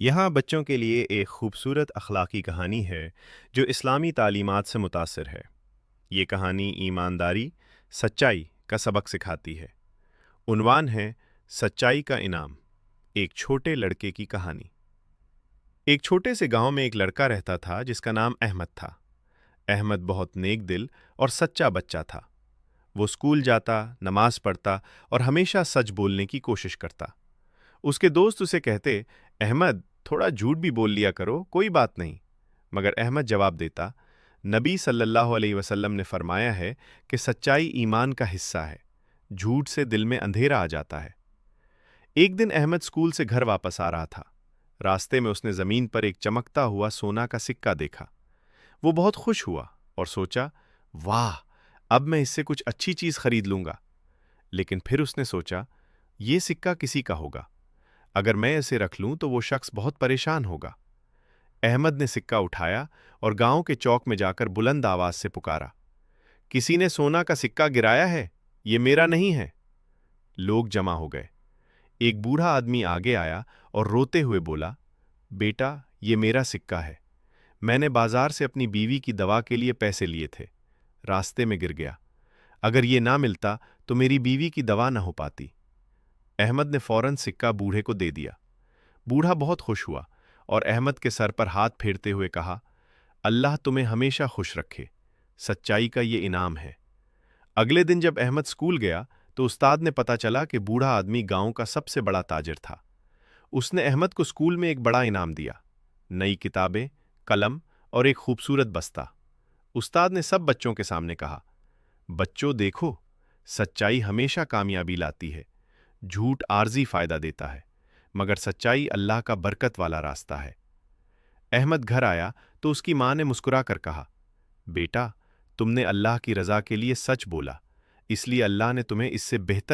यहाँ बच्चों के लिए एक खूबसूरत अखलाकी कहानी है जो इस्लामी तालीमात से मुतासिर है। ये कहानी ईमानदारी, सच्चाई का सबक सिखाती है। उन्वान है सच्चाई का इनाम, एक छोटे लड़के की कहानी। एक छोटे से गांव में एक लड़का रहता था जिसका नाम अहमद था। अहमद बहुत नेक दिल और सच्चा बच्चा था। वो स्कूल जाता, नमाज पढ़ता और हमेशा सच बोलने की कोशिश करता। उसके दोस्त उसे कहते, अहमद थोड़ा झूठ भी बोल लिया करो, कोई बात नहीं। मगर अहमद जवाब देता, नबी सल्लल्लाहु अलैहि वसल्लम ने फरमाया है कि सच्चाई ईमान का हिस्सा है, झूठ से दिल में अंधेरा आ जाता है। एक दिन अहमद स्कूल से घर वापस आ रहा था। रास्ते में उसने जमीन पर एक चमकता हुआ सोना का सिक्का देखा। वो बहुत खुश हुआ और सोचा, वाह, अब मैं इससे कुछ अच्छी चीज खरीद लूंगा। लेकिन फिर उसने सोचा, ये सिक्का किसी का होगा। अगर मैं इसे रख लूं तो वो शख्स बहुत परेशान होगा। अहमद ने सिक्का उठाया और गांव के चौक में जाकर बुलंद आवाज से पुकारा, किसी ने सोना का सिक्का गिराया है, ये मेरा नहीं है। लोग जमा हो गए। एक बूढ़ा आदमी आगे आया और रोते हुए बोला, बेटा, ये मेरा सिक्का है। मैंने बाजार से अपनी बीवी की दवा के लिए पैसे लिए थे, रास्ते में गिर गया। अगर ये ना मिलता तो मेरी बीवी की दवा ना हो पाती। अहमद ने फौरन सिक्का बूढ़े को दे दिया। बूढ़ा बहुत खुश हुआ और अहमद के सर पर हाथ फेरते हुए कहा, अल्लाह तुम्हें हमेशा खुश रखे, सच्चाई का ये इनाम है। अगले दिन जब अहमद स्कूल गया तो उस्ताद ने पता चला कि बूढ़ा आदमी गांव का सबसे बड़ा ताजिर था। उसने अहमद को स्कूल में एक बड़ा इनाम दिया, नई किताबें, कलम और एक खूबसूरत बस्ता। उस्ताद ने सब बच्चों के सामने कहा, बच्चों देखो, सच्चाई हमेशा कामयाबी लाती है, झूठ आर्जी फायदा देता है, मगर सच्चाई अल्लाह का बरकत वाला रास्ता है। अहमद घर आया तो उसकी मां ने मुस्कुरा कर कहा, बेटा, तुमने अल्लाह की रजा के लिए सच बोला, इसलिए अल्लाह ने तुम्हें इससे बेहतर